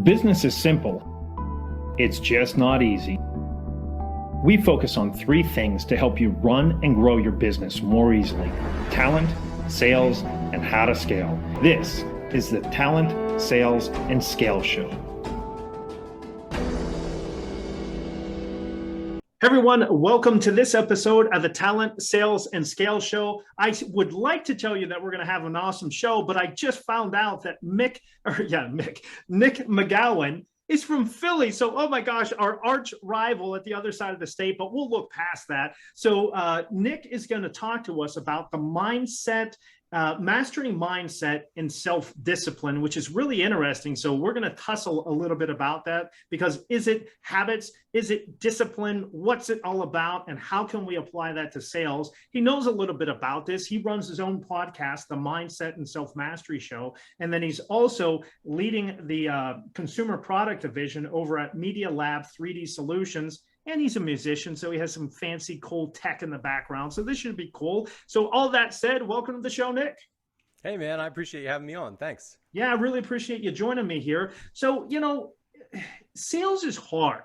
Business is simple. It's just not easy. We focus on three things to help you run and grow your business more easily: talent, sales, and how to scale. This is the Talent, Sales, and Scale Show. Hey everyone, welcome to this episode of the Talent, Sales, and Scale Show. I would like to tell you that we're going to have an awesome show, but I just found out that Nick McGowan is from Philly. So, oh my gosh, our arch rival at the other side of the state, but we'll look past that. So Nick is going to talk to us about the mindset, mastering mindset and self-discipline, which is really interesting. So we're going to tussle a little bit about that, because is it habits? Is it discipline? What's it all about? And how can we apply that to sales? He knows a little bit about this. He runs his own podcast, the Mindset and Self-Mastery Show. And then he's also leading the consumer product division over at Media Lab 3D Solutions. And he's a musician, so he has some fancy cool tech in the background. So this should be cool. So all that said, welcome to the show, Nick. Hey, man, I appreciate you having me on. Thanks. Yeah, I really appreciate you joining me here. So, sales is hard.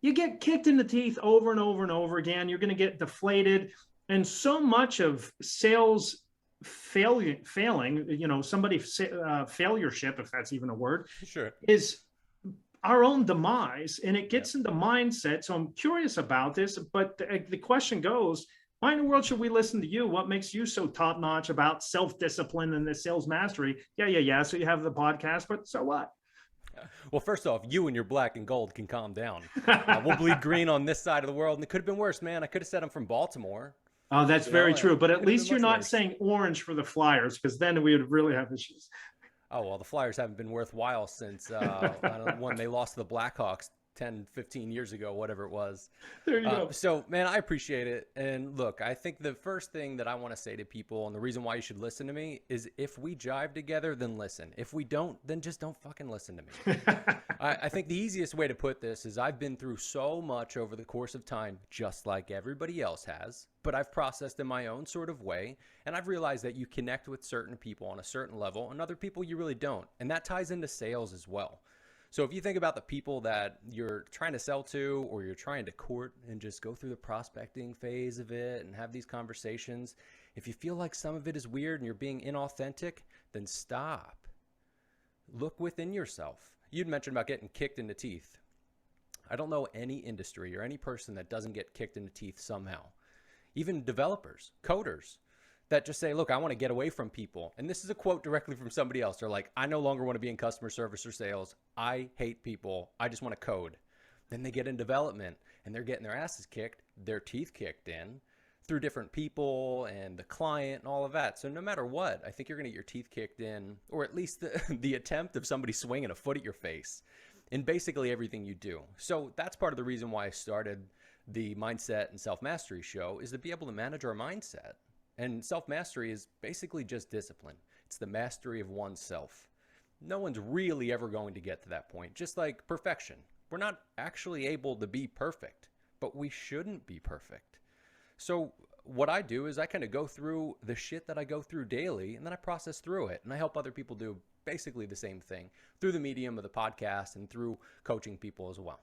You get kicked in the teeth over and over and over again. You're going to get deflated. And so much of sales failing, failureship, if that's even a word, sure, is our own demise, and it gets into mindset. So I'm curious about this, but the question goes, why in the world should we listen to you? What makes you so top-notch about self-discipline and the sales mastery? Yeah. So you have the podcast, but so what? Well, first off, you and your black and gold can calm down. We'll bleed green on this side of the world, and it could have been worse, man. I could have said I'm from Baltimore. Oh, that's very true. But at least you're not saying orange for the Flyers, because then we would really have issues. Oh, well, the Flyers haven't been worthwhile since when they lost to the Blackhawks 10, 15 years ago, whatever it was. There you go. So, man, I appreciate it. And look, I think the first thing that I want to say to people, and the reason why you should listen to me, is if we jive together, then listen. If we don't, then just don't fucking listen to me. I think the easiest way to put this is I've been through so much over the course of time, just like everybody else has, but I've processed in my own sort of way. And I've realized that you connect with certain people on a certain level and other people you really don't. And that ties into sales as well. So if you think about the people that you're trying to sell to, or you're trying to court and just go through the prospecting phase of it and have these conversations, if you feel like some of it is weird and you're being inauthentic, then stop. Look within yourself. You'd mentioned about getting kicked in the teeth. I don't know any industry or any person that doesn't get kicked in the teeth somehow. Even developers, coders, that just say, look, I want to get away from people. And this is a quote directly from somebody else. They're like, I no longer want to be in customer service or sales. I hate people. I just want to code. Then they get in development and they're getting their asses kicked, their teeth kicked in through different people and the client and all of that. So no matter what, I think you're going to get your teeth kicked in, or at least the attempt of somebody swinging a foot at your face in basically everything you do. So that's part of the reason why I started the Mindset and Self-Mastery Show, is to be able to manage our mindset. And self-mastery is basically just discipline. It's the mastery of oneself. No one's really ever going to get to that point, just like perfection. We're not actually able to be perfect, but we shouldn't be perfect. So what I do is I kind of go through the shit that I go through daily, and then I process through it. And I help other people do basically the same thing through the medium of the podcast and through coaching people as well.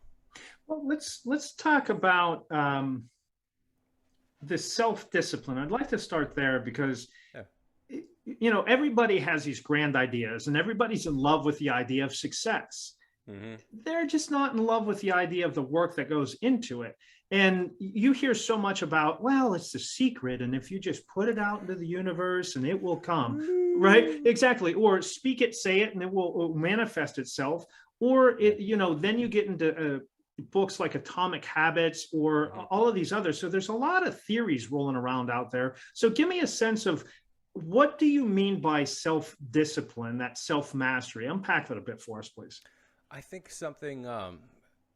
Well, let's talk about the self-discipline. I'd like to start there because, everybody has these grand ideas and everybody's in love with the idea of success. Mm-hmm. They're just not in love with the idea of the work that goes into it. And you hear so much about, well, it's the secret. And if you just put it out into the universe and it will come, right? Exactly. Or speak it, say it, and it will manifest itself. Or, then you get into books like Atomic Habits or all of these others. So there's a lot of theories rolling around out there. So give me a sense of, what do you mean by self-discipline, that self-mastery? Unpack that a bit for us, please. I think something,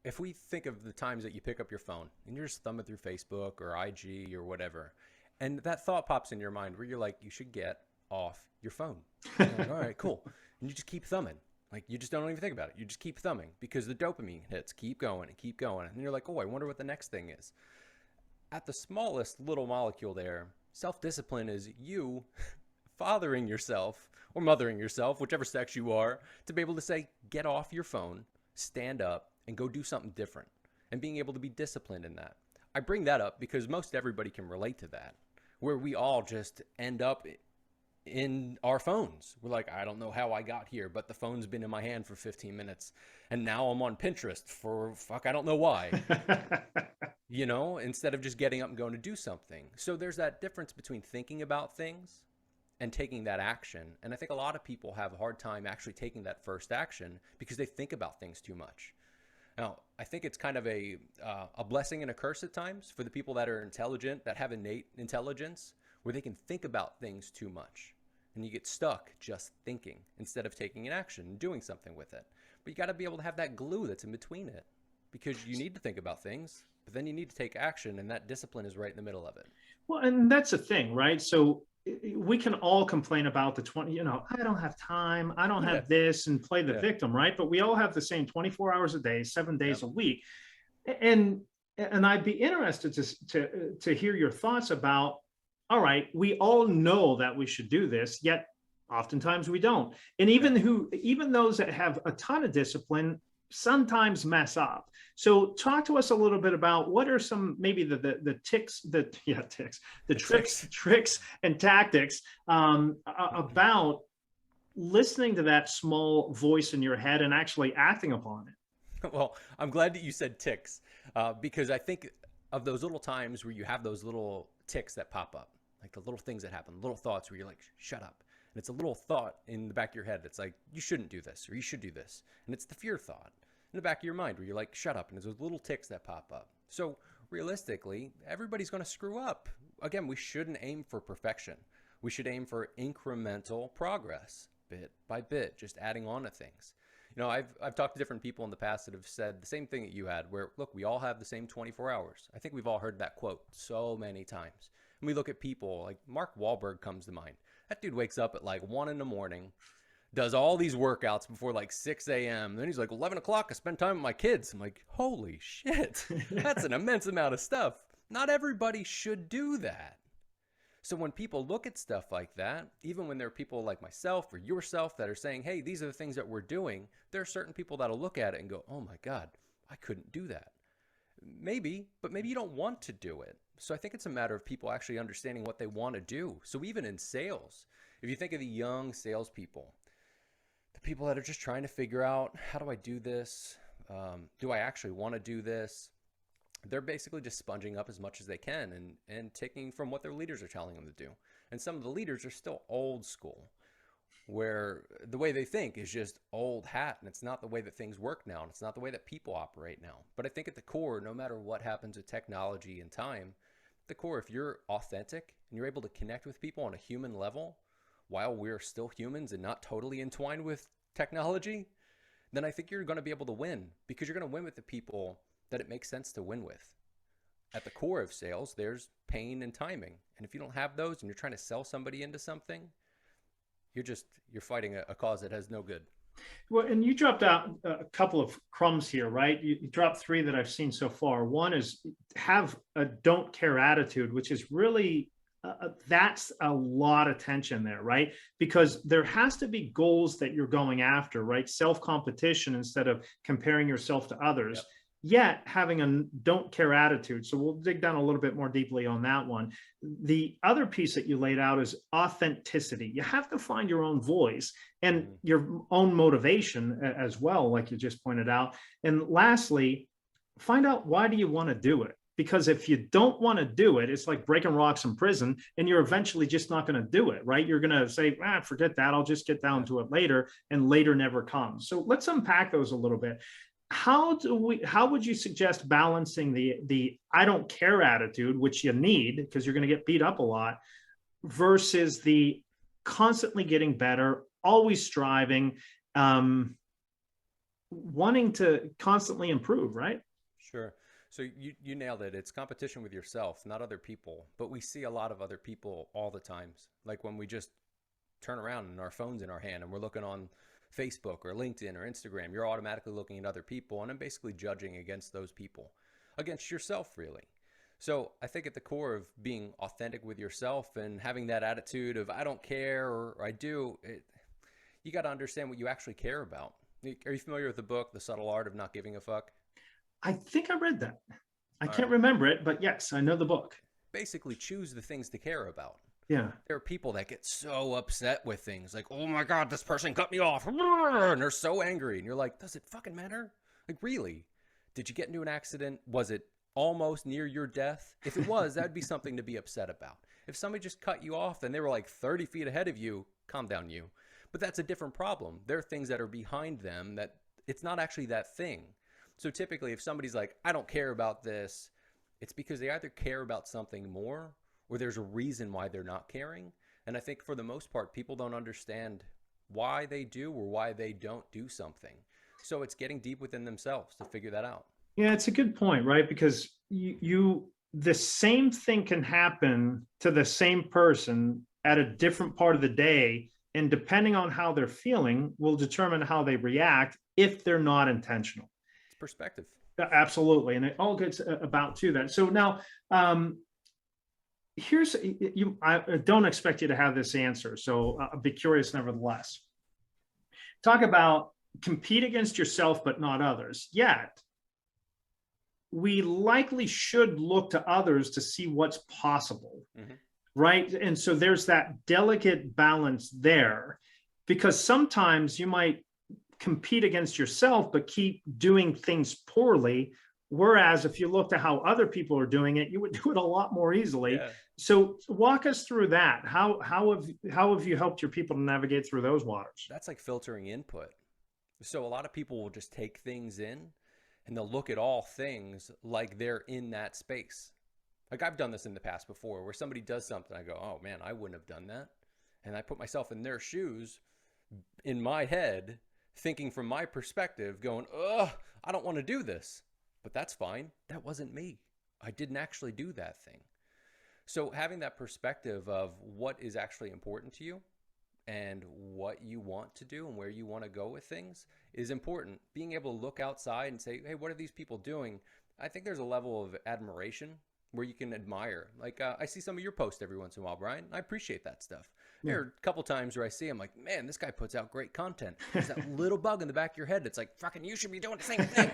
if we think of the times that you pick up your phone and you're just thumbing through Facebook or IG or whatever, and that thought pops in your mind where you're like, you should get off your phone. Like, all right, cool. And you just keep thumbing. Like, you just don't even think about it. You just keep thumbing because the dopamine hits keep going and keep going. And you're like, oh, I wonder what the next thing is. At the smallest little molecule there, self-discipline is you fathering yourself or mothering yourself, whichever sex you are, to be able to say, get off your phone, stand up, and go do something different, and being able to be disciplined in that. I bring that up because most everybody can relate to that, where we all just end up in our phones. We're like, I don't know how I got here, but the phone's been in my hand for 15 minutes, and now I'm on Pinterest for I don't know why. You know, instead of just getting up and going to do something. So there's that difference between thinking about things and taking that action. And I think a lot of people have a hard time actually taking that first action because they think about things too much. Now, I think it's kind of a blessing and a curse at times for the people that are intelligent, that have innate intelligence, where they can think about things too much. And you get stuck just thinking instead of taking an action and doing something with it. But you got to be able to have that glue that's in between it, because you need to think about things, but then you need to take action, and that discipline is right in the middle of it. Well, and that's the thing, right? So we can all complain about the 20, I don't have time, I don't have this, and play the victim, right? But we all have the same 24 hours a day, 7 days a week. And I'd be interested to hear your thoughts about, all right, we all know that we should do this, yet oftentimes we don't. And even those that have a ton of discipline sometimes mess up. So talk to us a little bit about what are some, maybe the tricks and tactics about listening to that small voice in your head and actually acting upon it. Well, I'm glad that you said ticks, because I think of those little times where you have those little ticks that pop up, like the little things that happen, little thoughts where you're like, shut up. And it's a little thought in the back of your head that's like, you shouldn't do this, or you should do this. And it's the fear thought in the back of your mind where you're like, shut up. And there's those little ticks that pop up. So realistically, everybody's going to screw up. Again, we shouldn't aim for perfection. We should aim for incremental progress, bit by bit, just adding on to things. I've talked to different people in the past that have said the same thing that you had, where, look, we all have the same 24 hours. I think we've all heard that quote so many times. And we look at people like Mark Wahlberg comes to mind. That dude wakes up at like 1 a.m, does all these workouts before like 6 a.m. Then he's like, 11 o'clock, I spend time with my kids. I'm like, holy shit, that's an immense amount of stuff. Not everybody should do that. So when people look at stuff like that, even when there are people like myself or yourself that are saying, hey, these are the things that we're doing, there are certain people that'll look at it and go, oh my God, I couldn't do that. Maybe, but maybe you don't want to do it. So I think it's a matter of people actually understanding what they want to do. So even in sales, if you think of the young salespeople, the people that are just trying to figure out, how do I do this? Do I actually want to do this? They're basically just sponging up as much as they can and taking from what their leaders are telling them to do. And some of the leaders are still old school, where the way they think is just old hat, and it's not the way that things work now, and it's not the way that people operate now. But I think at the core, no matter what happens with technology and time, at the core, if you're authentic and you're able to connect with people on a human level while we're still humans and not totally entwined with technology, then I think you're going to be able to win, because you're going to win with the people that it makes sense to win with. At the core of sales, there's pain and timing. And if you don't have those and you're trying to sell somebody into something, you're fighting a cause that has no good. Well, and you dropped out a couple of crumbs here, right? You dropped 3 that I've seen so far. One is have a don't care attitude, which is really, that's a lot of tension there, right? Because there has to be goals that you're going after, right? Self-competition instead of comparing yourself to others. Yep. Yet having a don't care attitude. So we'll dig down a little bit more deeply on that one. The other piece that you laid out is authenticity. You have to find your own voice and your own motivation as well, like you just pointed out. And lastly, find out, why do you want to do it? Because if you don't want to do it, it's like breaking rocks in prison, and you're eventually just not going to do it, right? You're going to say, forget that, I'll just get down to it later, and later never comes. So let's unpack those a little bit. How would you suggest balancing the I don't care attitude, which you need because you're going to get beat up a lot, versus the constantly getting better, always striving, wanting to constantly improve, right? Sure. So you nailed it. It's competition with yourself, not other people. But we see a lot of other people all the times. Like when we just turn around and our phone's in our hand and we're looking on Facebook or LinkedIn or Instagram, you're automatically looking at other people and then basically judging against those people, against yourself, really. So I think at the core of being authentic with yourself and having that attitude of I don't care or I do, you got to understand what you actually care about. Are you familiar with the book, The Subtle Art of Not Giving a Fuck? I think I read that. I All can't right. remember it, but yes, I know the book. Basically, choose the things to care about. Yeah. There are people that get so upset with things like, oh my God, this person cut me off. And they're so angry. And you're like, does it fucking matter? Like, really? Did you get into an accident? Was it almost near your death? If it was, that'd be something to be upset about. If somebody just cut you off and they were like 30 feet ahead of you, calm down, you. But that's a different problem. There are things that are behind them that it's not actually that thing. So typically, if somebody's like, I don't care about this, it's because they either care about something more or there's a reason why they're not caring. And I think for the most part, people don't understand why they do or why they don't do something. So it's getting deep within themselves to figure that out. Yeah, it's a good point, right? Because the same thing can happen to the same person at a different part of the day. And depending on how they're feeling will determine how they react if they're not intentional. It's perspective. Absolutely. And it all gets about to that. So now, I don't expect you to have this answer. So I'll be curious nevertheless. Talk about compete against yourself, but not others. Yet, we likely should look to others to see what's possible, right? And so there's that delicate balance there, because sometimes you might compete against yourself, but keep doing things poorly. Whereas if you look to how other people are doing it, you would do it a lot more easily. Yeah. So walk us through that. How have you helped your people to navigate through those waters? That's like filtering input. So a lot of people will just take things in and they'll look at all things like they're in that space. Like I've done this in the past before where somebody does something. I go, oh man, I wouldn't have done that. And I put myself in their shoes in my head, thinking from my perspective, going, ugh, I don't want to do this. But that's fine. That wasn't me. I didn't actually do that thing. So having that perspective of what is actually important to you and what you want to do and where you want to go with things is important. Being able to look outside and say, hey, what are these people doing? I think there's a level of admiration where you can admire. Like I see some of your posts every once in a while, Bryan. I appreciate that stuff. Yeah. There are a couple times where I see him like, man, this guy puts out great content. There's that little bug in the back of your head that's like, fucking, you should be doing the same thing.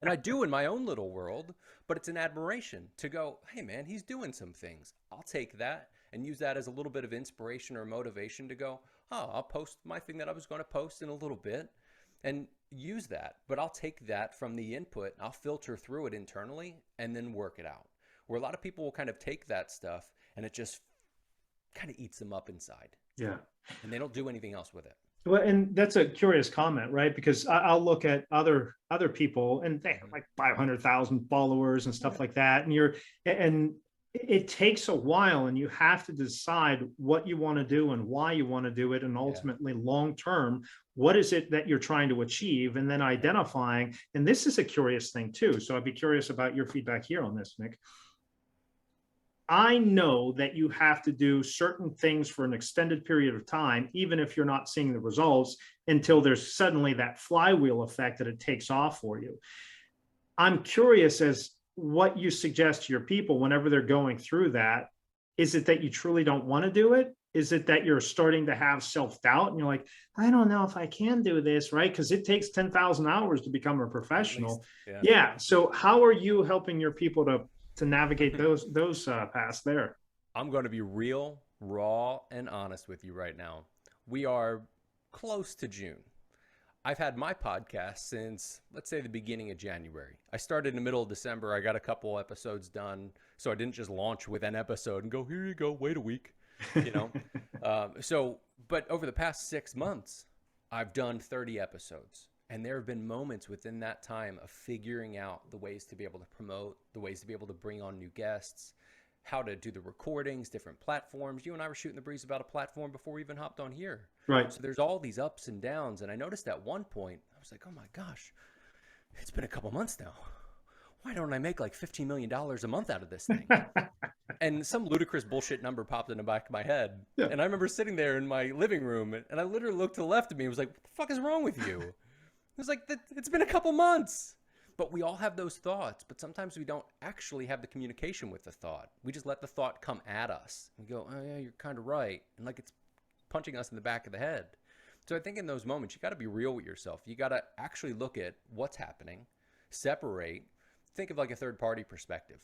And I do in my own little world, but it's an admiration to go, hey man, he's doing some things. I'll take that and use that as a little bit of inspiration or motivation to go, oh, I'll post my thing that I was going to post in a little bit and use that. But I'll take that from the input, I'll filter through it internally and then work it out. Where a lot of people will kind of take that stuff and it just kind of eats them up inside. Yeah. And they don't do anything else with it. Well, and that's a curious comment, right? Because I'll look at other people and they have like 500,000 followers and stuff like that. And it takes a while and you have to decide what you want to do and why you want to do it. And ultimately long-term, what is it that you're trying to achieve? And then identifying, and this is a curious thing too. So I'd be curious about your feedback here on this, Nick. I know that you have to do certain things for an extended period of time, even if you're not seeing the results, until there's suddenly that flywheel effect that it takes off for you. I'm curious as what you suggest to your people whenever they're going through that. Is it that you truly don't want to do it? Is it that you're starting to have self-doubt and you're like, I don't know if I can do this, right? Because it takes 10,000 hours to become a professional. Yeah. So how are you helping your people to navigate those paths there? I'm going to be real, raw, and honest with you right now. We are close to June. I've had my podcast since, let's say, the beginning of January. I started in the middle of December. I got a couple episodes done, so I didn't just launch with an episode and go, here you go, wait a week, you know? But over the past 6 months, I've done 30 episodes. And there have been moments within that time of figuring out the ways to be able to promote, the ways to be able to bring on new guests, how to do the recordings, different platforms. You and I were shooting the breeze about a platform before we even hopped on here. Right. So there's all these ups and downs. And I noticed at one point, I was like, oh my gosh, it's been a couple months now. Why don't I make like $15 million a month out of this thing? And some ludicrous bullshit number popped in the back of my head. Yeah. And I remember sitting there in my living room and I literally looked to the left of me and was like, what the fuck is wrong with you? It was like, it's been a couple months. But we all have those thoughts, but sometimes we don't actually have the communication with the thought. We just let the thought come at us. We go, oh yeah, you're kind of right. And like it's punching us in the back of the head. So I think in those moments, you got to be real with yourself. You got to actually look at what's happening, separate, think of like a third party perspective.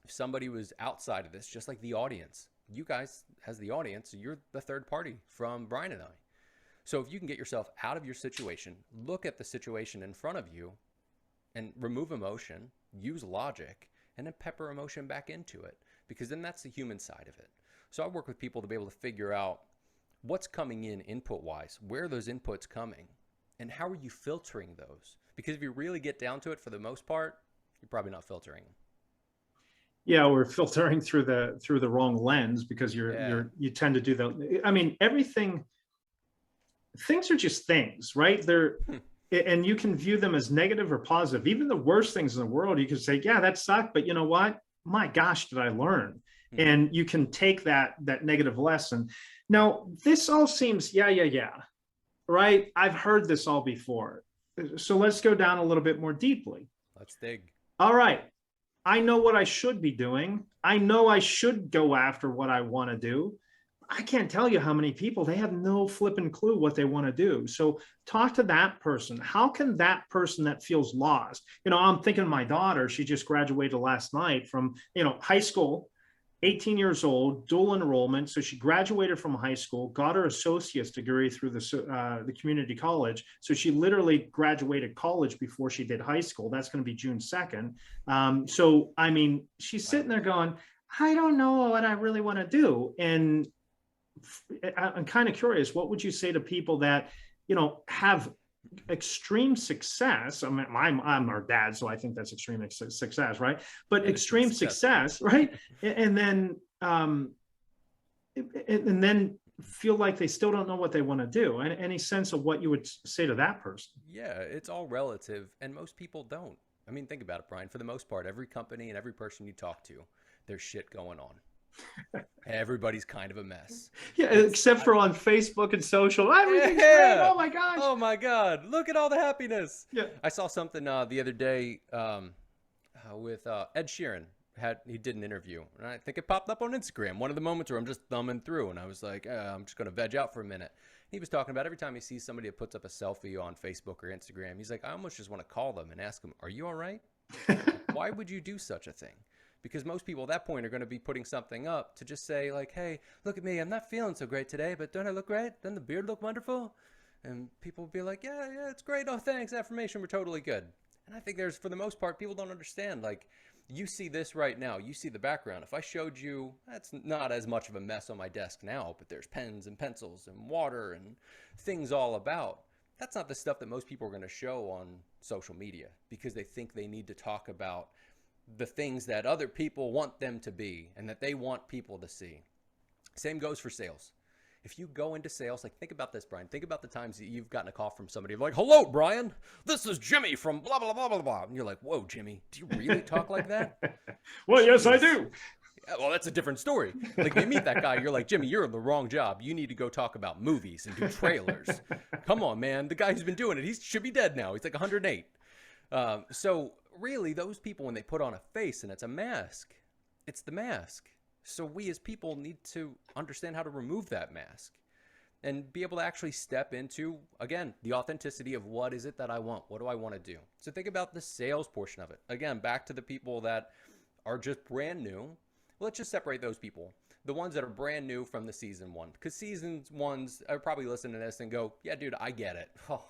If somebody was outside of this, just like the audience, you guys as the audience, you're the third party from Bryan and I. So if you can get yourself out of your situation, look at the situation in front of you and remove emotion, use logic, and then pepper emotion back into it, because then that's the human side of it. So I work with people to be able to figure out what's coming in input-wise, where are those inputs coming, and how are you filtering those? Because if you really get down to it, for the most part, you're probably not filtering them. Yeah, we're filtering through the wrong lens, because you tend to do the, I mean, things are just things, right? And you can view them as negative or positive. Even the worst things in the world, you can say, yeah, that sucked, but you know what? My gosh, did I learn? Mm-hmm. And you can take that negative lesson. Now, this all seems, yeah, right? I've heard this all before. So let's go down a little bit more deeply. Let's dig. All right. I know what I should be doing. I know I should go after what I want to do. I can't tell you how many people, they have no flipping clue what they want to do. So talk to that person. How can that person that feels lost? I'm thinking of my daughter. She just graduated last night from, high school, 18 years old, dual enrollment. So she graduated from high school, got her associate's degree through the community college. So she literally graduated college before she did high school. That's going to be June 2nd. So, I mean, she's sitting there going, I don't know what I really want to do. And I'm kind of curious, what would you say to people that, have extreme success? I mean, I'm our dad, so I think that's extreme success, right? But extreme success, right? And then feel like they still don't know what they want to do. And any sense of what you would say to that person? Yeah, it's all relative, and most people don't. I mean, think about it, Bryan. For the most part, every company and every person you talk to, there's shit going on. Everybody's kind of a mess. Yeah, except for on Facebook and social. Everything's great. Oh my gosh. Oh my God. Look at all the happiness. Yeah. I saw something the other day with Ed Sheeran. He did an interview, and I think it popped up on Instagram. One of the moments where I'm just thumbing through, and I was like, I'm just going to veg out for a minute. He was talking about every time he sees somebody that puts up a selfie on Facebook or Instagram, he's like, I almost just want to call them and ask them, are you all right? Why would you do such a thing? Because most people at that point are going to be putting something up to just say like, hey, look at me. I'm not feeling so great today, but don't I look great? Doesn't the beard look wonderful? And people will be like, yeah, it's great. Oh, thanks. Affirmation. We're totally good. And I think for the most part, people don't understand. Like, you see this right now. You see the background. If I showed you, that's not as much of a mess on my desk now, but there's pens and pencils and water and things all about. That's not the stuff that most people are going to show on social media, because they think they need to talk about the things that other people want them to be and that they want people to see. Same goes for sales. If you go into sales, like, think about this, Bryan. Think about the times that you've gotten a call from somebody like, hello, Bryan, this is Jimmy from blah, blah, blah, blah, blah. And you're like, whoa, Jimmy, do you really talk like that? Well, yes, I do. Yeah, well, that's a different story. Like, you meet that guy, you're like, Jimmy, you're in the wrong job. You need to go talk about movies and do trailers. Come on, man. The guy who's been doing it, he should be dead now. He's like 108. So really, those people, when they put on a face and it's a mask, it's the mask. So we as people need to understand how to remove that mask and be able to actually step into, again, the authenticity of what is it that I want? What do I want to do? So think about the sales portion of it. Again, back to the people that are just brand new. Let's just separate those people. The ones that are brand new from the season one, because season ones are probably listening to this and go, yeah, dude, I get it. Oh,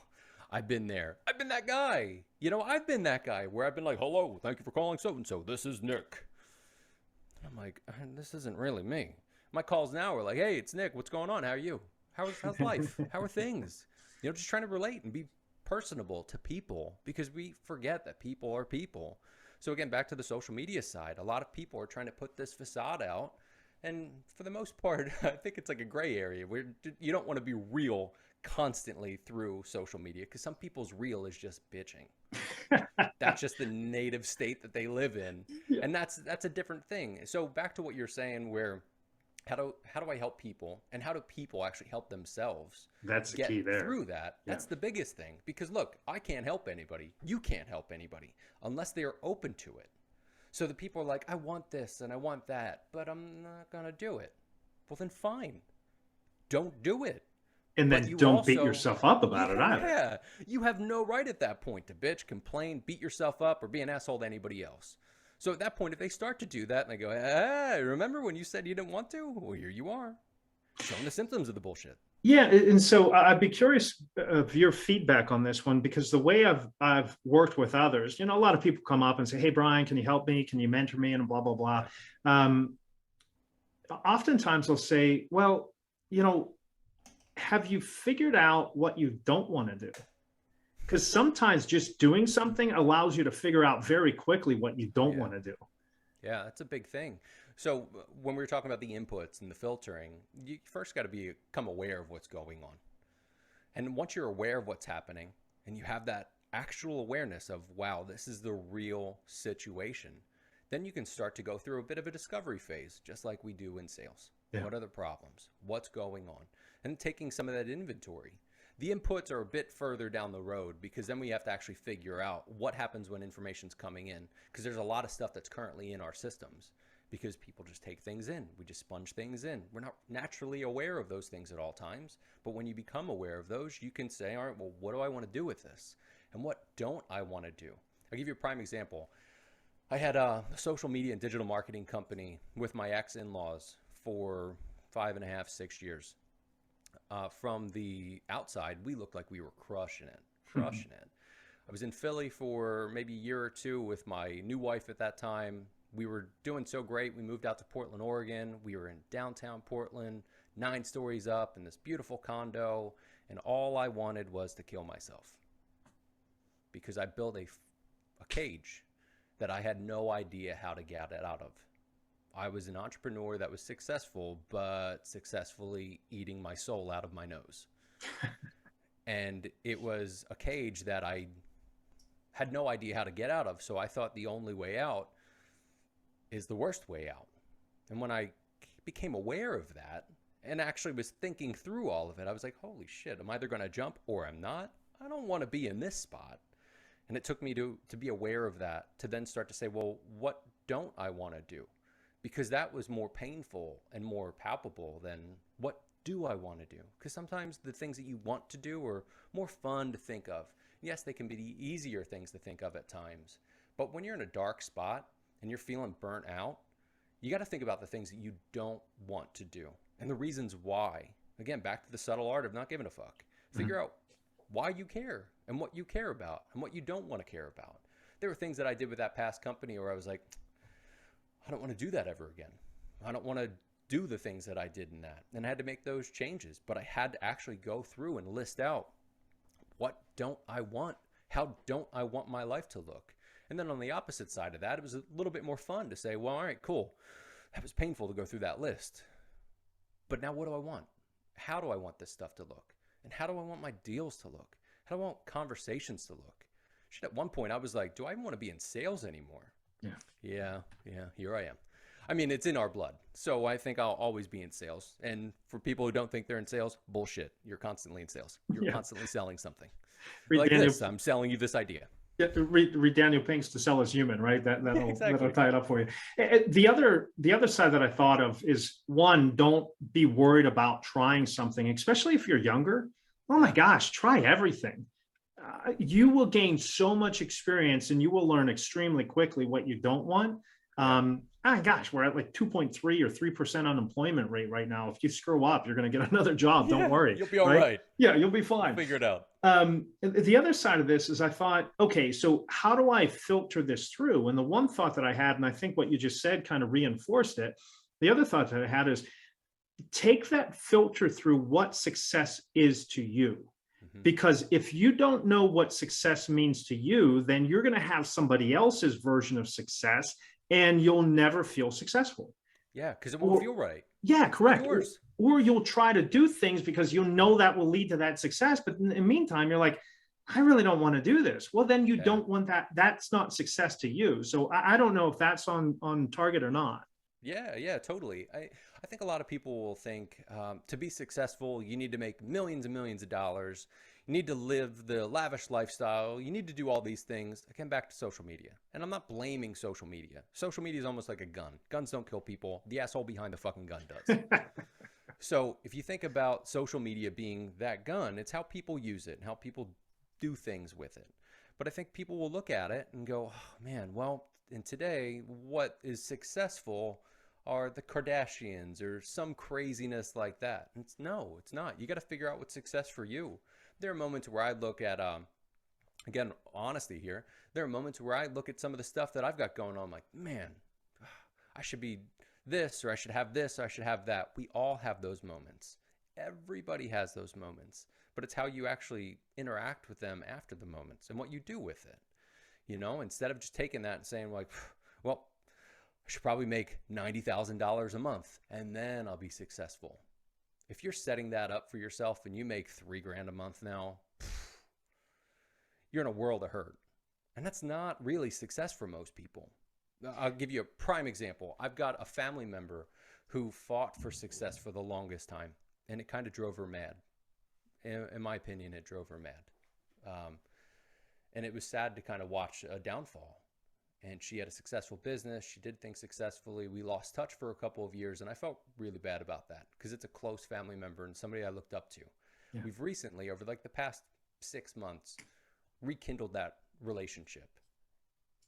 I've been there. I've been that guy. I've been that guy where I've been like, hello, thank you for calling so-and-so. This is Nick. I'm like, this isn't really me. My calls now are like, hey, it's Nick. What's going on? How are you? How's life? How are things? Just trying to relate and be personable to people, because we forget that people are people. So again, back to the social media side, a lot of people are trying to put this facade out. And for the most part, I think it's like a gray area where you don't want to be real constantly through social media, because some people's real is just bitching. That's just the native state that they live in. Yeah. And that's a different thing. So back to what you're saying, where how do I help people, and how do people actually help themselves That's the get key there. through that? That's the biggest thing, because look, I can't help anybody. You can't help anybody unless they are open to it. So the people are like, I want this and I want that, but I'm not going to do it. Well, then fine. Don't do it. And But then you don't beat also, yourself up about it either. yeah, you have no right at that point to bitch, complain, beat yourself up, or be an asshole to anybody else. So at that point, if they start to do that and they go, hey, remember when you said you didn't want to? Well, here you are, showing the symptoms of the bullshit. Yeah, and so I'd be curious of your feedback on this one, because the way I've worked with others, a lot of people come up and say, "Hey, Bryan, can you help me? Can you mentor me?" And blah blah blah. Oftentimes they'll say, "Well, have you figured out what you don't want to do?" Because sometimes just doing something allows you to figure out very quickly what you don't want to do. Yeah, that's a big thing. So when we were talking about the inputs and the filtering, you first got to become aware of what's going on. And once you're aware of what's happening and you have that actual awareness of, wow, this is the real situation, then you can start to go through a bit of a discovery phase, just like we do in sales. Yeah. What are the problems? What's going on? And taking some of that inventory. The inputs are a bit further down the road, because then we have to actually figure out what happens when information's coming in, because there's a lot of stuff that's currently in our systems, because people just take things in. We just sponge things in. We're not naturally aware of those things at all times, but when you become aware of those, you can say, all right, well, what do I want to do with this? And what don't I want to do? I'll give you a prime example. I had a social media and digital marketing company with my ex-in-laws for 5.5, 6 years. From the outside, we looked like we were crushing it. I was in Philly for maybe a year or two with my new wife at that time. We were doing so great. We moved out to Portland, Oregon. We were in downtown Portland, 9 stories up in this beautiful condo. And all I wanted was to kill myself, because I built a cage that I had no idea how to get it out of. I was an entrepreneur that was successful, but successfully eating my soul out of my nose. And it was a cage that I had no idea how to get out of. So I thought the only way out is the worst way out. And when I became aware of that and actually was thinking through all of it, I was like, holy shit, I'm either going to jump or I'm not. I don't want to be in this spot. And it took me to be aware of that, to then start to say, well, what don't I want to do? Because that was more painful and more palpable than what do I want to do? Because sometimes the things that you want to do are more fun to think of. Yes, they can be the easier things to think of at times. But when you're in a dark spot and you're feeling burnt out, you got to think about the things that you don't want to do and the reasons why. Again, back to the subtle art of not giving a fuck. Figure out why you care and what you care about and what you don't want to care about. There were things that I did with that past company where I was like, I don't want to do that ever again. I don't want to do the things that I did in that. And I had to make those changes, but I had to actually go through and list out, what don't I want? How don't I want my life to look? And then on the opposite side of that, it was a little bit more fun to say, well, all right, cool. That was painful to go through that list. But now what do I want? How do I want this stuff to look? And how do I want my deals to look? How do I want conversations to look? Shit, at one point I was like, do I even want to be in sales anymore? Yeah, here I am. I mean, it's in our blood. So I think I'll always be in sales. And for people who don't think they're in sales, bullshit. You're constantly in sales. You're constantly selling something. Like Daniel, this, I'm selling you this idea. Yeah, read Daniel Pink's To Sell Is Human, right? That'll tie it up for you. The other side that I thought of is, one, don't be worried about trying something, especially if you're younger. Oh my gosh, try everything. You will gain so much experience and you will learn extremely quickly what you don't want. Gosh, we're at like 2.3 or 3% unemployment rate right now. If you screw up, you're going to get another job. Don't worry. You'll be all right. Yeah, you'll be fine. Figure it out. The other side of this is I thought, okay, so how do I filter this through? And the one thought that I had, and I think what you just said kind of reinforced it. The other thought that I had is take that filter through what success is to you. Because if you don't know what success means to you, then you're going to have somebody else's version of success and you'll never feel successful. Yeah, because it won't feel right. Yeah, correct. Or you'll try to do things because you'll know that will lead to that success. But in the meantime, you're like, I really don't want to do this. Well, then you don't want that. That's not success to you. So I don't know if that's on target or not. Yeah, totally. I think a lot of people will think to be successful, you need to make millions and millions of dollars. You need to live the lavish lifestyle. You need to do all these things. I came back to social media. And I'm not blaming social media. Social media is almost like a gun. Guns don't kill people. The asshole behind the fucking gun does. So if you think about social media being that gun, it's how people use it and how people do things with it. But I think people will look at it and go, oh, man, well, in today, what is successful are the Kardashians or some craziness like that. And no, it's not. You got to figure out what's success for you. There are moments where I look at, again, honesty here. There are moments where I look at some of the stuff that I've got going on. I'm like, man, I should be this, or I should have this, or I should have that. We all have those moments. Everybody has those moments, but it's how you actually interact with them after the moments and what you do with it. You know, instead of just taking that and saying like, well, I should probably make $90,000 a month and then I'll be successful. If you're setting that up for yourself and you make $3,000 a month now, you're in a world of hurt. And that's not really success for most people. I'll give you a prime example. I've got a family member who fought for success for the longest time, and it kind of drove her mad. In my opinion, it drove her mad. And it was sad to kind of watch a downfall. And she had a successful business. She did things successfully. We lost touch for a couple of years, and I felt really bad about that because it's a close family member and somebody I looked up to. Yeah. We've recently, over like the past 6 months, rekindled that relationship.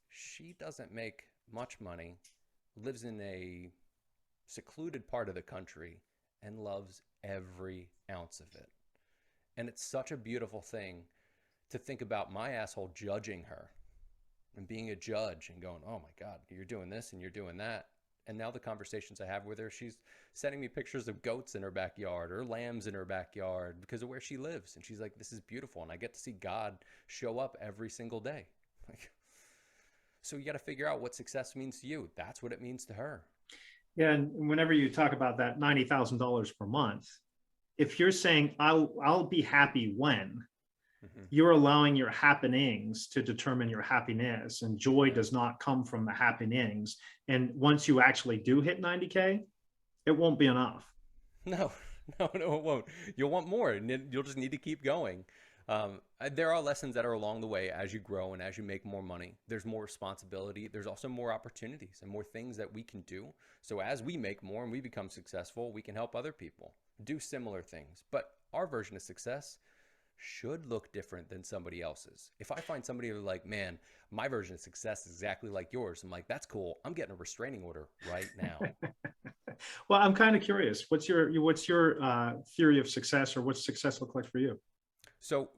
She doesn't make much money, lives in a secluded part of the country, and loves every ounce of it. And it's such a beautiful thing to think about my asshole judging her and being a judge and going, oh my God, you're doing this and you're doing that. And now the conversations I have with her, she's sending me pictures of goats in her backyard or lambs in her backyard because of where she lives. And she's like, this is beautiful. And I get to see God show up every single day. Like, so you got to figure out what success means to you. That's what it means to her. Yeah. And whenever you talk about that $90,000 per month, if you're saying I'll be happy when, you're allowing your happenings to determine your happiness, and joy does not come from the happenings. And once you actually do hit 90K, it won't be enough. No, it won't. You'll want more, and you'll just need to keep going. There are lessons that are along the way as you grow and as you make more money. There's more responsibility. There's also more opportunities and more things that we can do. So as we make more and we become successful, we can help other people do similar things. But our version of success should look different than somebody else's. If I find somebody who's like, man, my version of success is exactly like yours, I'm like, that's cool. I'm getting a restraining order right now. Well, I'm kind of curious. What's your theory of success, or what's success look like for you? So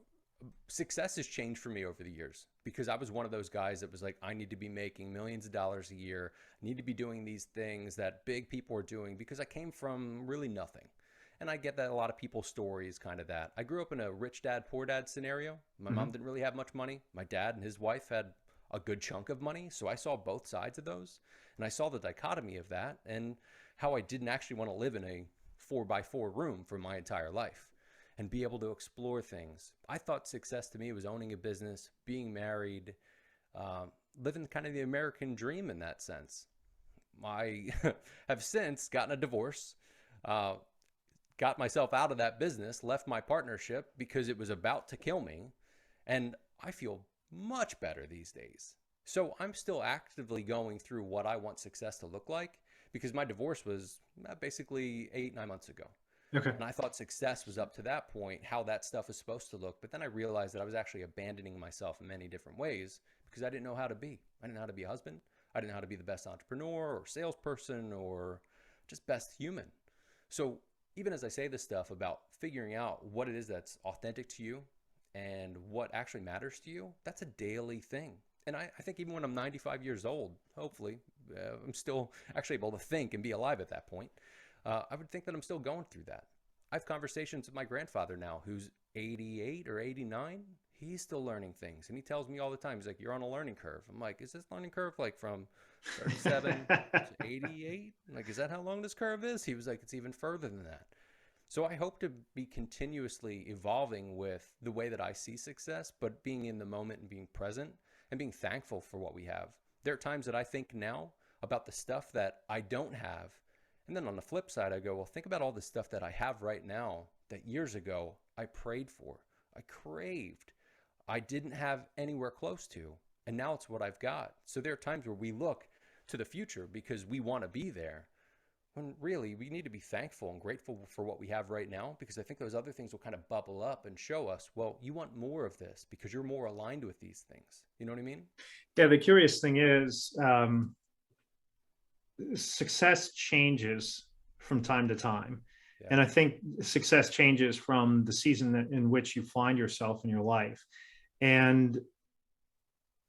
success has changed for me over the years because I was one of those guys that was like, I need to be making millions of dollars a year. I need to be doing these things that big people are doing because I came from really nothing. And I get that a lot of people's stories kind of that. I grew up in a rich dad, poor dad scenario. My mom didn't really have much money. My dad and his wife had a good chunk of money. So I saw both sides of those. And I saw the dichotomy of that and how I didn't actually want to live in a 4x4 room for my entire life and be able to explore things. I thought success to me was owning a business, being married, living kind of the American dream in that sense. I have since gotten a divorce, got myself out of that business, left my partnership because it was about to kill me. And I feel much better these days. So I'm still actively going through what I want success to look like because my divorce was basically 8-9 months ago. Okay. And I thought success was up to that point, how that stuff is supposed to look. But then I realized that I was actually abandoning myself in many different ways because I didn't know how to be. I didn't know how to be a husband. I didn't know how to be the best entrepreneur or salesperson or just best human. So even as I say this stuff about figuring out what it is that's authentic to you and what actually matters to you, that's a daily thing. And I think even when I'm 95 years old, hopefully, I'm still actually able to think and be alive at that point. I would think that I'm still going through that. I have conversations with my grandfather now who's 88 or 89. He's still learning things. And he tells me all the time, he's like, you're on a learning curve. I'm like, is this learning curve like from 37 to 88? Like, is that how long this curve is? He was like, it's even further than that. So I hope to be continuously evolving with the way that I see success, but being in the moment and being present and being thankful for what we have. There are times that I think now about the stuff that I don't have And then on the flip side, I go, well, think about all the stuff that I have right now that years ago I prayed for, I craved, I didn't have anywhere close to. And now it's what I've got. So there are times where we look to the future because we want to be there, when really we need to be thankful and grateful for what we have right now, because I think those other things will kind of bubble up and show us, well, you want more of this because you're more aligned with these things. You know what I mean? Yeah, the curious thing is, success changes from time to time. Yeah. And I think success changes from the season in which you find yourself in your life. And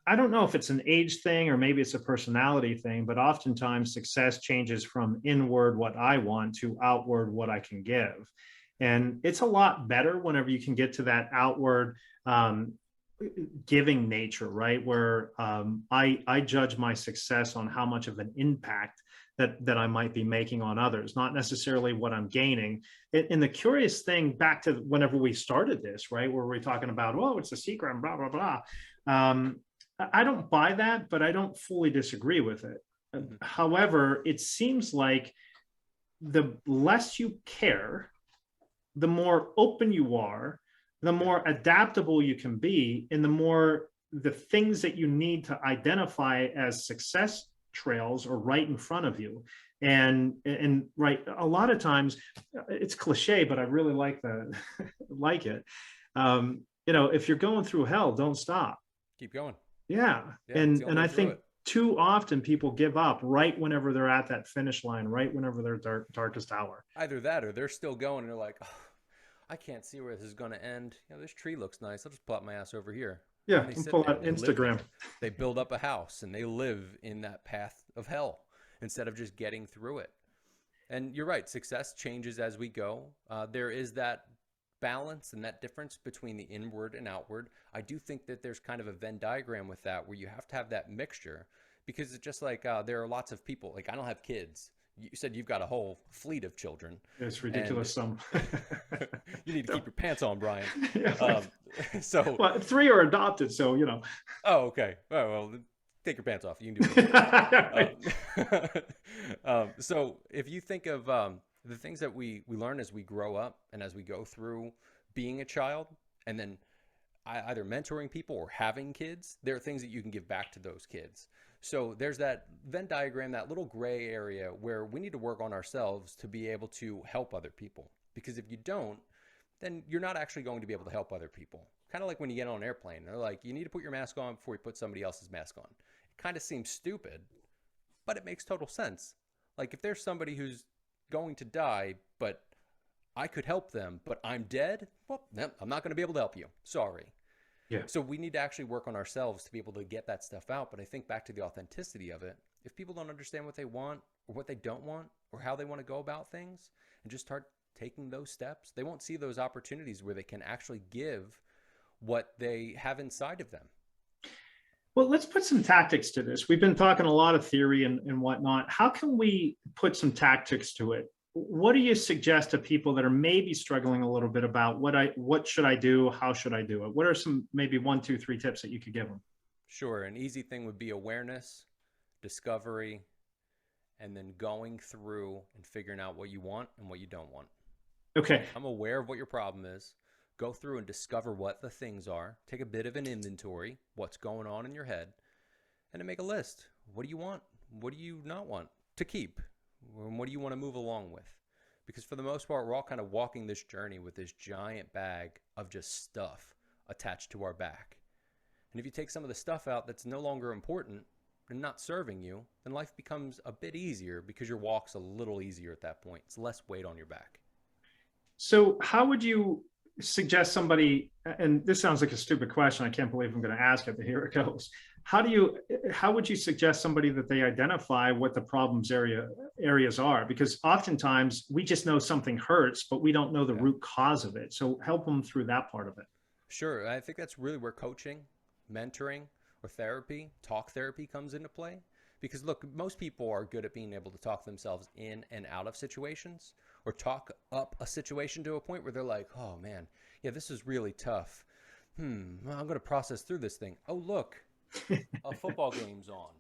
I don't know if it's an age thing or maybe it's a personality thing, but oftentimes success changes from inward, what I want, to outward, what I can give. And it's a lot better whenever you can get to that outward giving nature, right? Where I judge my success on how much of an impact that I might be making on others, not necessarily what I'm gaining. And the curious thing, back to whenever we started this, right, where we're talking about, oh, it's a secret and blah, blah, blah. I don't buy that, but I don't fully disagree with it. Mm-hmm. However, it seems like the less you care, the more open you are, the more adaptable you can be, and the more the things that you need to identify as success trails are right in front of you. And right, a lot of times it's cliche, but I really like like it. If you're going through hell, don't stop. Keep going. Yeah. And I think too often people give up right whenever they're at that finish line, right whenever they're darkest hour. Either that or they're still going and they're like, oh, I can't see where this is going to end. This tree looks nice. I'll just plop my ass over here. Yeah, and pull out Instagram. They build up a house and they live in that path of hell instead of just getting through it. And you're right. Success changes as we go. There is that balance and that difference between the inward and outward. I do think that there's kind of a Venn diagram with that, where you have to have that mixture, because it's just like there are lots of people. Like, I don't have kids. You said you've got a whole fleet of children. It's ridiculous. Some. You need to keep your pants on, Bryan. Yeah. Well, 3 are adopted, so Oh, okay. Oh, well, take your pants off. You can do it. So if you think of the things that we learn as we grow up and as we go through being a child, and then either mentoring people or having kids, there are things that you can give back to those kids. So there's that Venn diagram, that little gray area where we need to work on ourselves to be able to help other people. Because if you don't, then you're not actually going to be able to help other people. Kind of like when you get on an airplane, they're like, you need to put your mask on before you put somebody else's mask on. It kind of seems stupid, but it makes total sense. Like, if there's somebody who's going to die, but I could help them, but I'm dead, well, I'm not going to be able to help you. Sorry. Yeah. So we need to actually work on ourselves to be able to get that stuff out. But I think back to the authenticity of it, if people don't understand what they want or what they don't want or how they want to go about things and just start taking those steps, they won't see those opportunities where they can actually give what they have inside of them. Well, let's put some tactics to this. We've been talking a lot of theory and whatnot. How can we put some tactics to it? What do you suggest to people that are maybe struggling a little bit about what should I do? How should I do it? What are some maybe 1, 2, 3 tips that you could give them? Sure. An easy thing would be awareness, discovery, and then going through and figuring out what you want and what you don't want. Okay. I'm aware of what your problem is. Go through and discover what the things are. Take a bit of an inventory, what's going on in your head, and then make a list. What do you want? What do you not want to keep? And what do you want to move along with? Because for the most part, we're all kind of walking this journey with this giant bag of just stuff attached to our back. And if you take some of the stuff out that's no longer important and not serving you, then life becomes a bit easier because your walk's a little easier at that point. It's less weight on your back. So how would you suggest somebody, and this sounds like a stupid question, I can't believe I'm going to ask it, but here it goes. How would you suggest somebody that they identify what the problems areas are? Because oftentimes we just know something hurts, but we don't know the root cause of it. So help them through that part of it. Sure. I think that's really where coaching, mentoring, or therapy, talk therapy comes into play. Because look, most people are good at being able to talk themselves in and out of situations, or talk up a situation to a point where they're like, oh man, yeah, this is really tough. Well, I'm going to process through this thing. Oh, look, a football game's on.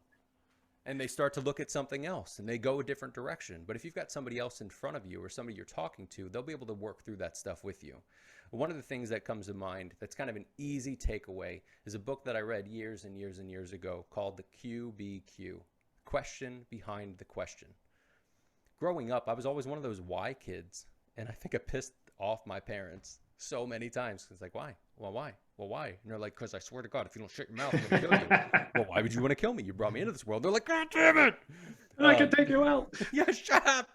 and they start to look at something else and they go a different direction. But if you've got somebody else in front of you or somebody you're talking to, they'll be able to work through that stuff with you. One of the things that comes to mind that's kind of an easy takeaway is a book that I read years and years and years ago called The QBQ, Question Behind the Question. Growing up, I was always one of those why kids, and I think I pissed off my parents so many times. It's like, why? Well, why? Well, why? And they're like, because I swear to God, if you don't shut your mouth, I'm going to kill you. Well, why would you want to kill me? You brought me into this world. They're like, God damn it. I can take you out. Yeah, shut up.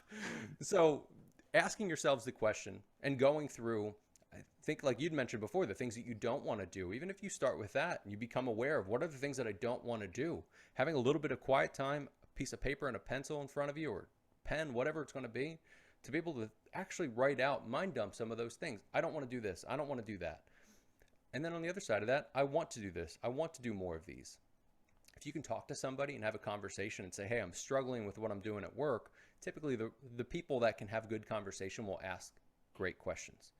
So asking yourselves the question and going through, I think like you'd mentioned before, the things that you don't want to do, even if you start with that and you become aware of what are the things that I don't want to do, having a little bit of quiet time, a piece of paper and a pencil in front of you or pen, whatever it's going to be able to actually write out, mind dump some of those things. I don't want to do this. I don't want to do that. And then on the other side of that, I want to do this. I want to do more of these. If you can talk to somebody and have a conversation and say, hey, I'm struggling with what I'm doing at work, typically the people that can have good conversation will ask great questions.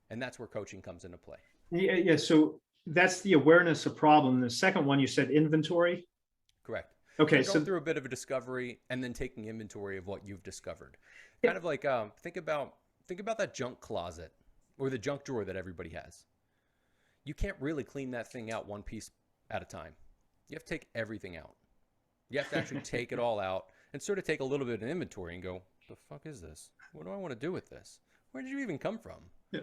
And that's where coaching comes into play. Yeah. So that's the awareness of problem. The second one, you said inventory. Correct. Okay. So going through a bit of a discovery and then taking inventory of what you've discovered. Kind of like think about that junk closet or the junk drawer that everybody has. You can't really clean that thing out one piece at a time. You have to take everything out. You have to actually take it all out and sort of take a little bit of inventory and go, the fuck is this? What do I want to do with this? Where did you even come from? Yeah.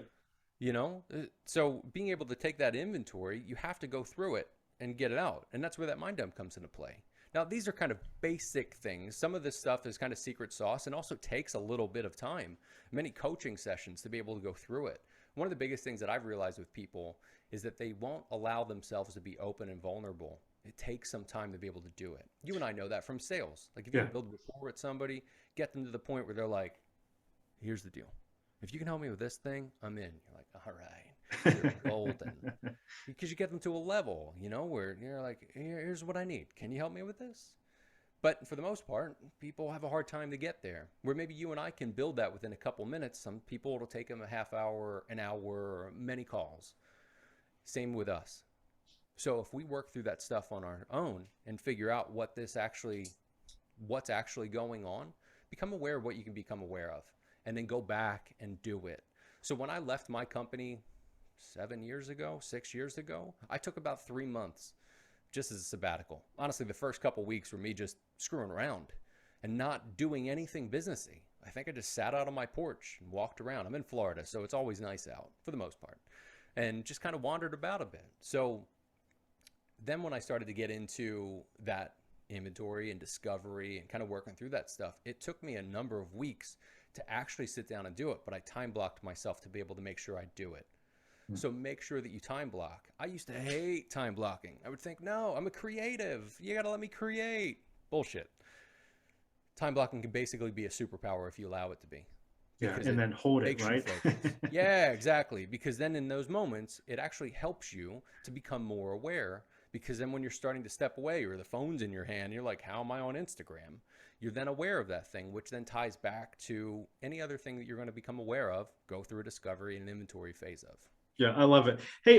You know, so being able to take that inventory, you have to go through it and get it out. And that's where that mind dump comes into play. Now, these are kind of basic things. Some of this stuff is kind of secret sauce and also takes a little bit of time, many coaching sessions to be able to go through it. One of the biggest things that I've realized with people is that they won't allow themselves to be open and vulnerable. It takes some time to be able to do it. You and I know that from sales. Like if you build rapport with somebody, get them to the point where they're like, here's the deal. If you can help me with this thing, I'm in. You're like, all right, you're golden. Because you get them to a level, you know, where you're like, here's what I need. Can you help me with this? But for the most part, people have a hard time to get there. Where maybe you and I can build that within a couple minutes. Some people, it'll take them a half hour, an hour, or many calls. Same with us. So if we work through that stuff on our own and figure out what's actually going on, become aware of what you can become aware of, and then go back and do it. So when I left my company 6 years ago, I took about 3 months just as a sabbatical. Honestly, the first couple weeks were me just screwing around and not doing anything businessy. I think I just sat out on my porch and walked around. I'm in Florida, so it's always nice out for the most part, and just kind of wandered about a bit. So then when I started to get into that inventory and discovery and kind of working through that stuff, it took me a number of weeks to actually sit down and do it, but I time blocked myself to be able to make sure I do it. So make sure that you time block. I used to hate time blocking. I would think, no, I'm a creative. You got to let me create. Bullshit. Time blocking can basically be a superpower if you allow it to be. Yeah, and then hold it, right? Yeah, exactly. Because then in those moments, it actually helps you to become more aware. Because then when you're starting to step away or the phone's in your hand, you're like, how am I on Instagram? You're then aware of that thing, which then ties back to any other thing that you're going to become aware of, go through a discovery and inventory phase of. Yeah, I love it. Hey,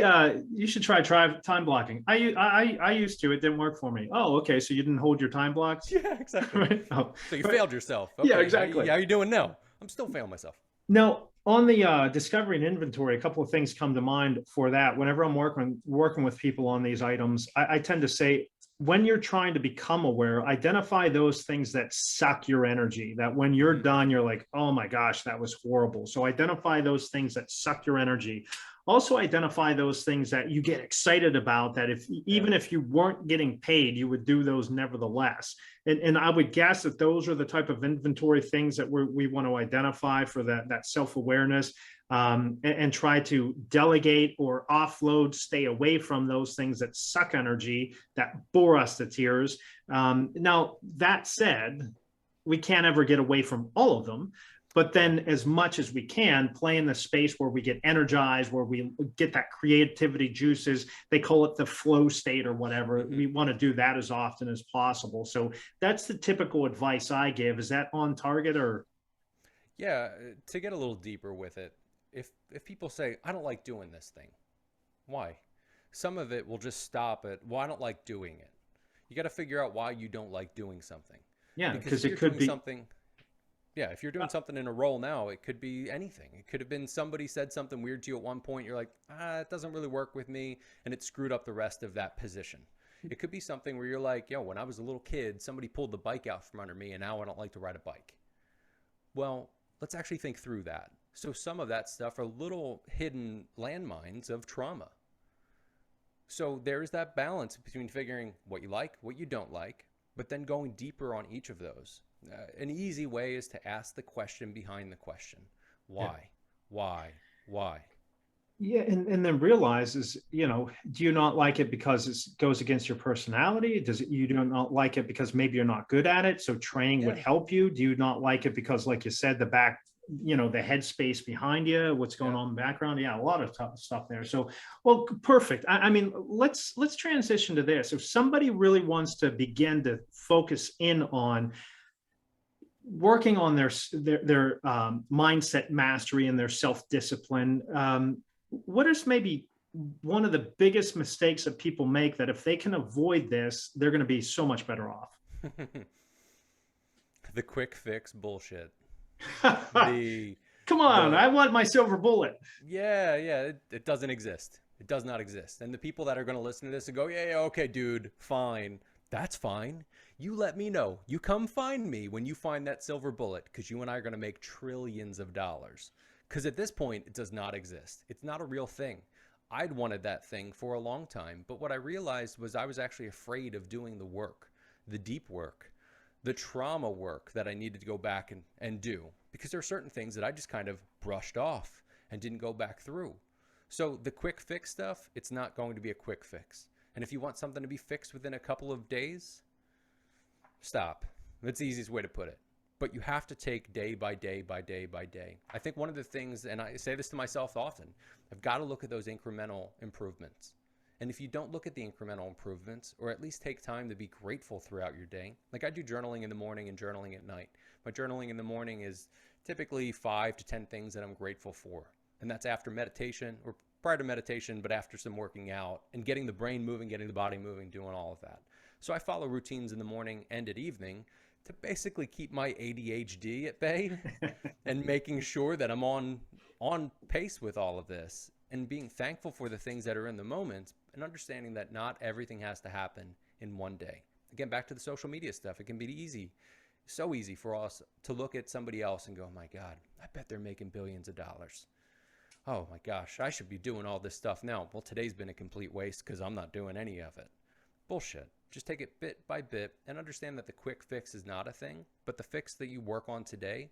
you should try time blocking. I used to. It didn't work for me. Oh, okay. So you didn't hold your time blocks? Yeah, exactly. Right? Oh, so you failed yourself. Okay. Yeah, exactly. How are you doing now? I'm still failing myself. Now, on the discovery and inventory, a couple of things come to mind for that. Whenever I'm working with people on these items, I tend to say, when you're trying to become aware, identify those things that suck your energy, that when you're done, you're like, oh my gosh, that was horrible. So identify those things that suck your energy. Also identify those things that you get excited about, that even if you weren't getting paid, you would do those nevertheless. And I would guess that those are the type of inventory things that we want to identify for that self-awareness, and try to delegate or offload, stay away from those things that suck energy, that bore us to tears. Now, that said, we can't ever get away from all of them. But then as much as we can, play in the space where we get energized, where we get that creativity juices. They call it the flow state or whatever. We want to do that as often as possible. So that's the typical advice I give. Is that on target or? Yeah, to get a little deeper with it, if people say, I don't like doing this thing, why? Some of it will just stop at, well, I don't like doing it. You got to figure out why you don't like doing something. Yeah, Because because if it you're could doing be. something, yeah, if you're doing something in a role now, it could be anything. It could have been somebody said something weird to you at one point. You're like, it doesn't really work with me. And it screwed up the rest of that position. It could be something where you're like, yo, when I was a little kid, somebody pulled the bike out from under me and now I don't like to ride a bike. Well, let's actually think through that. So some of that stuff are little hidden landmines of trauma. So there's that balance between figuring what you like, what you don't like, but then going deeper on each of those. An easy way is to ask the question behind the question. Yeah. Why? Why? Why? Yeah, and then realize is, do you not like it because it goes against your personality? Does it, you do not like it because maybe you're not good at it, so training would Yeah. help you? Do you not like it because, like you said, the back, the headspace behind you, what's going Yeah. on in the background? Yeah, a lot of stuff there. So, well, perfect. I mean, let's transition to this. If somebody really wants to begin to focus in on working on their mindset mastery and their self-discipline, what is maybe one of the biggest mistakes that people make that if they can avoid this, they're going to be so much better off? The quick fix bullshit. Come on, The I want my silver bullet. Yeah, it doesn't exist. It does not exist. And the people that are going to listen to this and go, yeah, okay, dude, fine. That's fine. You let me know. You come find me when you find that silver bullet, because you and I are going to make trillions of dollars. Because at this point, it does not exist. It's not a real thing. I'd wanted that thing for a long time. But what I realized was I was actually afraid of doing the work, the deep work, the trauma work that I needed to go back and do. Because there are certain things that I just kind of brushed off and didn't go back through. So the quick fix stuff, it's not going to be a quick fix. And if you want something to be fixed within a couple of days, stop. That's the easiest way to put it. But you have to take day by day by day by day. I think one of the things, and I say this to myself often, I've got to look at those incremental improvements. And if you don't look at the incremental improvements, or at least take time to be grateful throughout your day, like I do journaling in the morning and journaling at night. My journaling in the morning is typically 5 to 10 things that I'm grateful for. And that's after meditation, or prior to meditation, but after some working out and getting the brain moving, getting the body moving, doing all of that. So I follow routines in the morning and at evening to basically keep my ADHD at bay and making sure that I'm on pace with all of this and being thankful for the things that are in the moment and understanding that not everything has to happen in one day. Again, back to the social media stuff. It can be easy, so easy for us to look at somebody else and go, oh my God, I bet they're making billions of dollars. Oh my gosh, I should be doing all this stuff now. Well, today's been a complete waste because I'm not doing any of it. Bullshit. Just take it bit by bit and understand that the quick fix is not a thing, but the fix that you work on today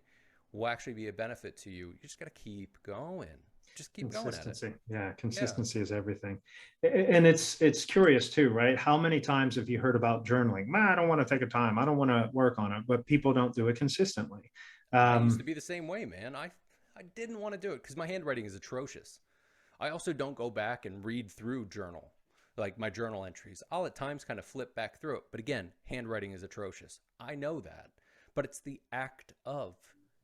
will actually be a benefit to you. You just got to keep going. Just keep going at it. Yeah, consistency is everything. And it's curious too, right? How many times have you heard about journaling? Man, I don't want to take a time. I don't want to work on it, but people don't do it consistently. I used to be the same way, man. I didn't want to do it because my handwriting is atrocious. I also don't go back and read through journal, like my journal entries. I'll at times kind of flip back through it. But again, handwriting is atrocious. I know that. But it's the act of,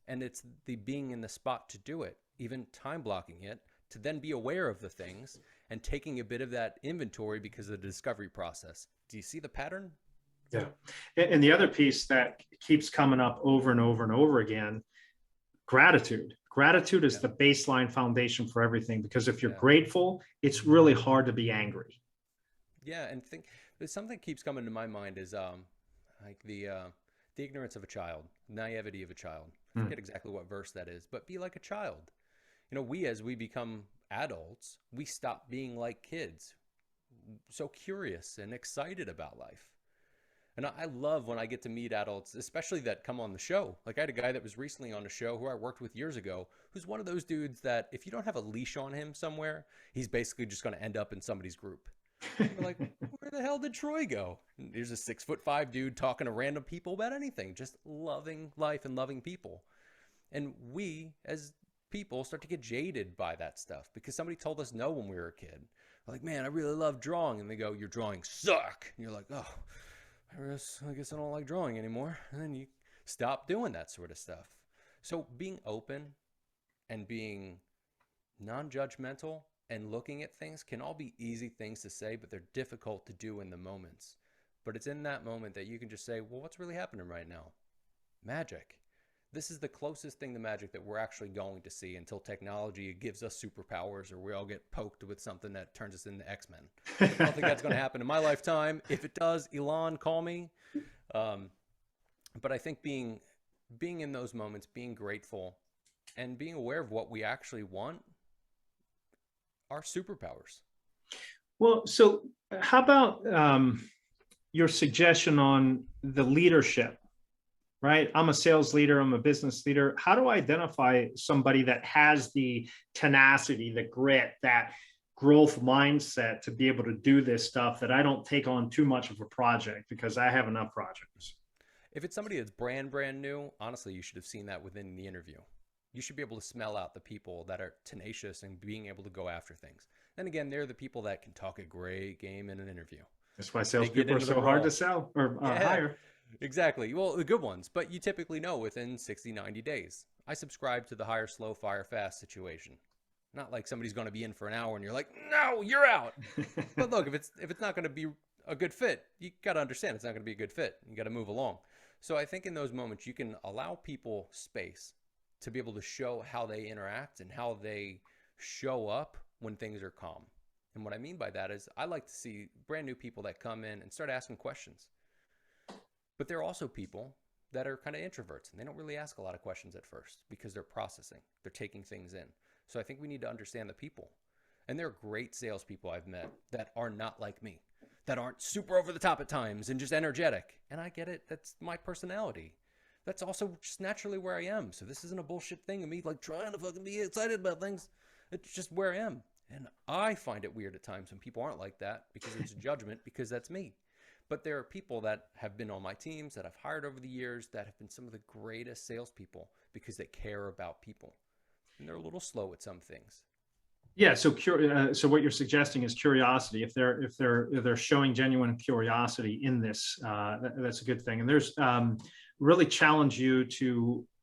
and it's the being in the spot to do it, even time blocking it, to then be aware of the things and taking a bit of that inventory because of the discovery process. Do you see the pattern? Yeah. And the other piece that keeps coming up over and over and over again, gratitude. Gratitude is the baseline foundation for everything, because if you're grateful, it's really hard to be angry. Yeah, and something that keeps coming to my mind is like the ignorance of a child, naivety of a child. I forget exactly what verse that is, but be like a child. As we become adults, we stop being like kids, so curious and excited about life. And I love when I get to meet adults, especially that come on the show. Like I had a guy that was recently on the show who I worked with years ago, who's one of those dudes that if you don't have a leash on him somewhere, he's basically just going to end up in somebody's group. You're like, where the hell did Troy go? And here's a 6'5" dude talking to random people about anything, just loving life and loving people. And we, as people, start to get jaded by that stuff because somebody told us no when we were a kid. We're like, man, I really love drawing. And they go, your drawings suck. And you're like, oh, I guess I don't like drawing anymore. And then you stop doing that sort of stuff. So being open and being non-judgmental and looking at things can all be easy things to say, but they're difficult to do in the moments. But it's in that moment that you can just say, well, what's really happening right now? Magic. This is the closest thing to magic that we're actually going to see until technology gives us superpowers or we all get poked with something that turns us into X-Men. I don't think that's going to happen in my lifetime. If it does, Elon, call me. But I think being in those moments, being grateful, and being aware of what we actually want are superpowers. Well, so how about your suggestion on the leadership? Right? I'm a sales leader. I'm a business leader. How do I identify somebody that has the tenacity, the grit, that growth mindset to be able to do this stuff, that I don't take on too much of a project because I have enough projects? If it's somebody that's brand new, honestly, you should have seen that within the interview. You should be able to smell out the people that are tenacious and being able to go after things. Then again, they're the people that can talk a great game in an interview. That's why salespeople are so hard to sell or hire. Exactly. Well, the good ones, but you typically know within 60, 90 days. I subscribe to the hire slow, fire fast situation. Not like somebody's going to be in for an hour and you're like, no, you're out. But look, if it's not going to be a good fit, you got to understand it's not going to be a good fit. You got to move along. So I think in those moments, you can allow people space to be able to show how they interact and how they show up when things are calm. And what I mean by that is I like to see brand new people that come in and start asking questions. But there are also people that are kind of introverts and they don't really ask a lot of questions at first because they're processing, they're taking things in. So I think we need to understand the people. And there are great salespeople I've met that are not like me, that aren't super over the top at times and just energetic. And I get it. That's my personality. That's also just naturally where I am. So this isn't a bullshit thing of me like trying to fucking be excited about things. It's just where I am. And I find it weird at times when people aren't like that because it's judgment, because that's me. But there are people that have been on my teams that I've hired over the years that have been some of the greatest salespeople because they care about people. And they're a little slow at some things. Yeah. So what you're suggesting is curiosity. If they're showing genuine curiosity in this, that's a good thing. And there's really challenge you,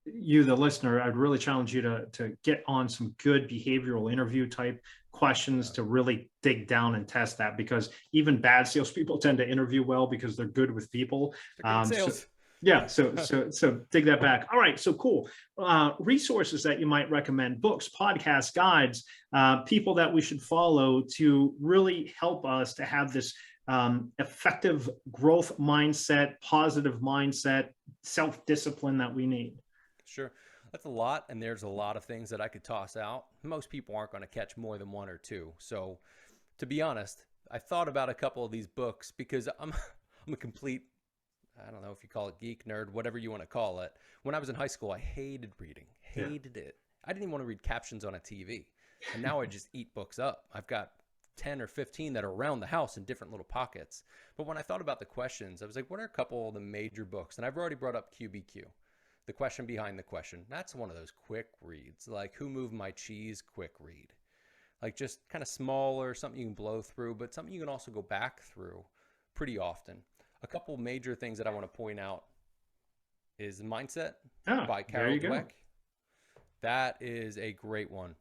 the listener. I'd really challenge you to get on some good behavioral interview type questions to really dig down and test that, because even bad salespeople tend to interview well because they're good with people. So dig that back. All right. So cool. Resources that you might recommend, books, podcasts, guides, people that we should follow to really help us to have this effective growth mindset, positive mindset, self-discipline that we need. Sure. That's a lot. And there's a lot of things that I could toss out. Most people aren't going to catch more than one or two. So to be honest, I thought about a couple of these books because I'm a complete, I don't know if you call it geek, nerd, whatever you want to call it. When I was in high school, I hated reading, hated it. I didn't even want to read captions on a TV. And now I just eat books up. I've got 10 or 15 that are around the house in different little pockets. But when I thought about the questions, I was like, what are a couple of the major books? And I've already brought up QBQ. The question behind the question. That's one of those quick reads, like Who Moved My Cheese quick read. Like just kind of smaller, something you can blow through, but something you can also go back through pretty often. A couple major things that I want to point out is Mindset by Carol Dweck. That is a great one.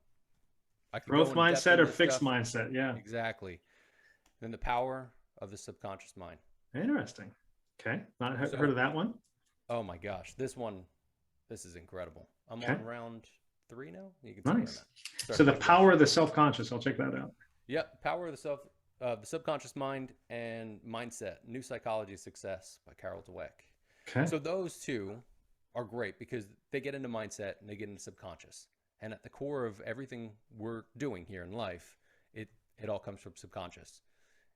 Growth mindset or fixed mindset. Yeah, exactly. Then The Power of the Subconscious Mind. Interesting. Okay. Not heard of that one. Oh my gosh. This is incredible. I'm on round 3 now. You can nice. So The Power of the Self-Conscious. I'll check that out. Yep. Power of the Subconscious Mind and Mindset, New Psychology of Success by Carol Dweck. Okay. So those two are great because they get into mindset and they get into subconscious. And at the core of everything we're doing here in life, it all comes from subconscious.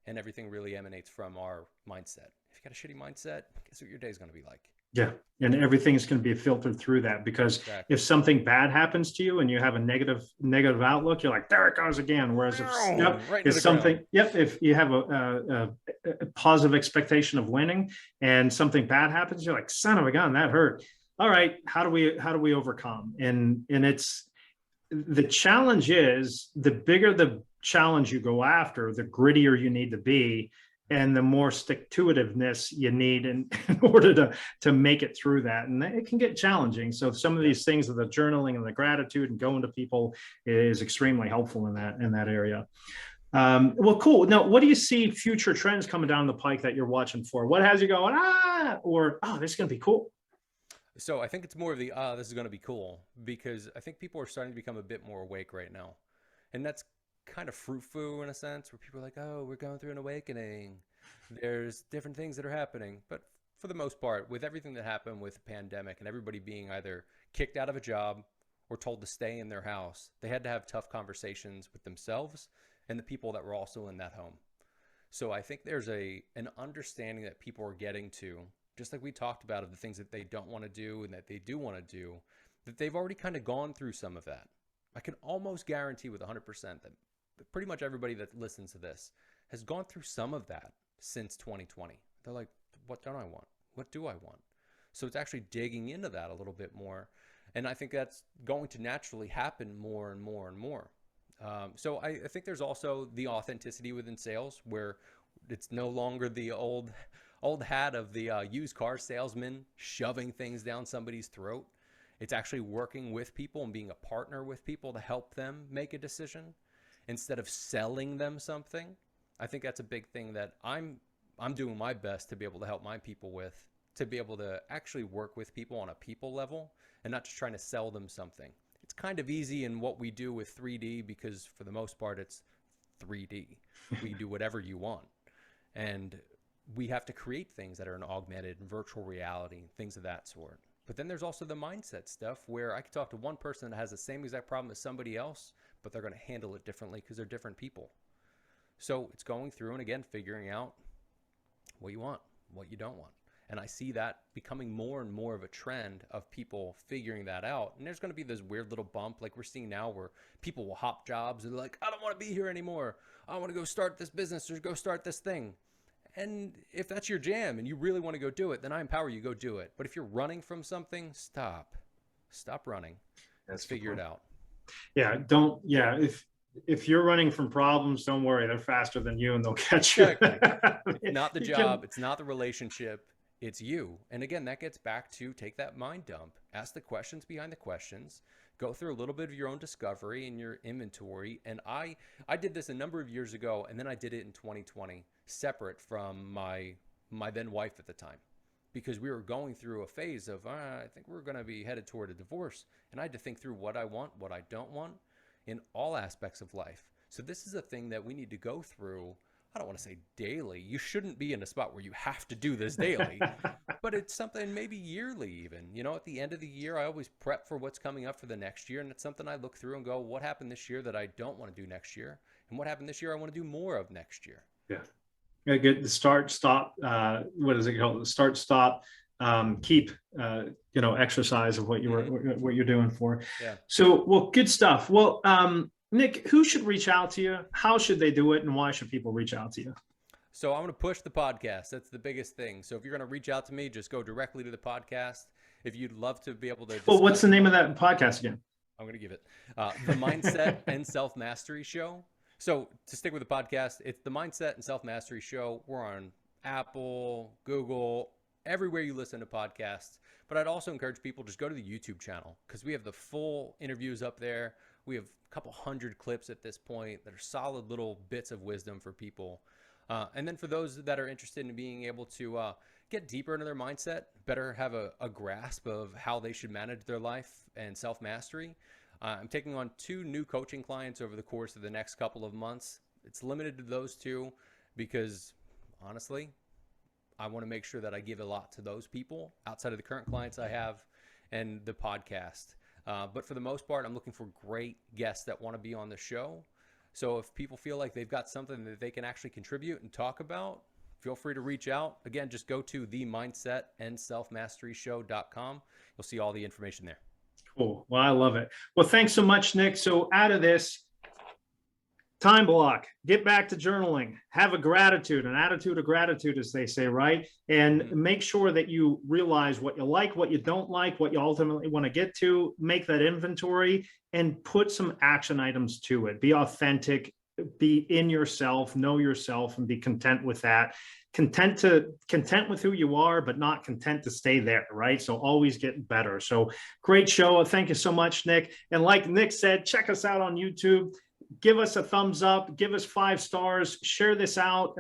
And everything really emanates from our mindset. If you got a shitty mindset, guess what your day's going to be like? Yeah. And everything is going to be filtered through that, because if something bad happens to you and you have a negative outlook, you're like, there it goes again. Whereas if you have a positive expectation of winning and something bad happens, you're like, son of a gun, that hurt. All right. How do we overcome? And it's, the challenge is, the bigger the challenge you go after, the grittier you need to be, and the more stick-to-itiveness you need in order to make it through that. And it can get challenging. So some of these things of the journaling and the gratitude and going to people is extremely helpful in that area. Well, cool. Now, what do you see future trends coming down the pike that you're watching for? What has you going, or, oh, this is going to be cool? So I think it's more of the, this is going to be cool, because I think people are starting to become a bit more awake right now. And that's kind of frou-frou in a sense, where people are like, oh, we're going through an awakening. There's different things that are happening. But for the most part, with everything that happened with the pandemic and everybody being either kicked out of a job or told to stay in their house, they had to have tough conversations with themselves and the people that were also in that home. So I think there's an understanding that people are getting to, just like we talked about, of the things that they don't want to do and that they do want to do, that they've already kind of gone through some of that. I can almost guarantee with 100% that pretty much everybody that listens to this has gone through some of that since 2020. They're like, what don't I want? What do I want? So it's actually digging into that a little bit more. And I think that's going to naturally happen more and more and more. So I think there's also the authenticity within sales, where it's no longer the old hat of the used car salesman shoving things down somebody's throat. It's actually working with people and being a partner with people to help them make a decision instead of selling them something. I think that's a big thing that I'm doing my best to be able to help my people with, to be able to actually work with people on a people level and not just trying to sell them something. It's kind of easy in what we do with 3D, because for the most part, it's 3D. We can do whatever you want. And we have to create things that are in augmented and virtual reality, things of that sort. But then there's also the mindset stuff, where I could talk to one person that has the same exact problem as somebody else, but they're going to handle it differently because they're different people. So it's going through and, again, figuring out what you want, what you don't want. And I see that becoming more and more of a trend of people figuring that out. And there's going to be this weird little bump like we're seeing now, where people will hop jobs and they're like, I don't want to be here anymore. I want to go start this business or go start this thing. And if that's your jam and you really want to go do it, then I empower you, go do it. But if you're running from something, stop running. Let's figure it out. Yeah. If you're running from problems, don't worry. They're faster than you and they'll catch you. Exactly. Not the job. It's not the relationship. It's you. And again, that gets back to take that mind dump, ask the questions behind the questions, go through a little bit of your own discovery and your inventory. And I did this a number of years ago, and then I did it in 2020, separate from my then wife at the time, because we were going through a phase of, I think we're going to be headed toward a divorce. And I had to think through what I want, what I don't want in all aspects of life. So this is a thing that we need to go through. I don't want to say daily. You shouldn't be in a spot where you have to do this daily, but it's something maybe yearly even. You know, at the end of the year, I always prep for what's coming up for the next year. And it's something I look through and go, what happened this year that I don't want to do next year? And what happened this year I want to do more of next year? Yeah. I get the start, stop, what is it called? The start, stop, keep, exercise of what you're doing for. Yeah. So, well, good stuff. Well, Nick, who should reach out to you? How should they do it? And why should people reach out to you? So I'm going to push the podcast. That's the biggest thing. So if you're going to reach out to me, just go directly to the podcast. If you'd love to be able to. Well, what's the name of that podcast again? I'm going to give it the Mindset and Self-Mastery Show. So to stick with the podcast, it's the Mindset and Self-Mastery Show. We're on Apple, Google, everywhere you listen to podcasts. But I'd also encourage people just go to the YouTube channel, because we have the full interviews up there. We have a couple hundred clips at this point that are solid little bits of wisdom for people. And then for those that are interested in being able to get deeper into their mindset, better have a grasp of how they should manage their life and self-mastery, I'm taking on 2 new coaching clients over the course of the next couple of months. It's limited to those 2 because, honestly, I want to make sure that I give a lot to those people outside of the current clients I have and the podcast. But for the most part, I'm looking for great guests that want to be on the show. So if people feel like they've got something that they can actually contribute and talk about, feel free to reach out. Again, just go to themindsetandselfmasteryshow.com. You'll see all the information there. Cool. Well, I love it. Well, thanks so much, Nick. So out of this, time block, get back to journaling, have an attitude of gratitude, as they say, right? And make sure that you realize what you like, what you don't like, what you ultimately want to get to, make that inventory and put some action items to it. Be authentic, be in yourself, know yourself, and be content with that. Content with who you are, but not content to stay there, right? So always get better. So great show. Thank you so much, Nick. And like Nick said, check us out on YouTube. give us a thumbs up, give us 5 stars, share this out,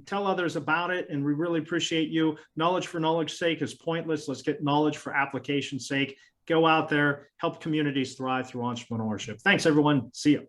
tell others about it. And we really appreciate you. Knowledge for knowledge's sake is pointless. Let's get knowledge for application's sake. Go out there, help communities thrive through entrepreneurship. Thanks, everyone. See you.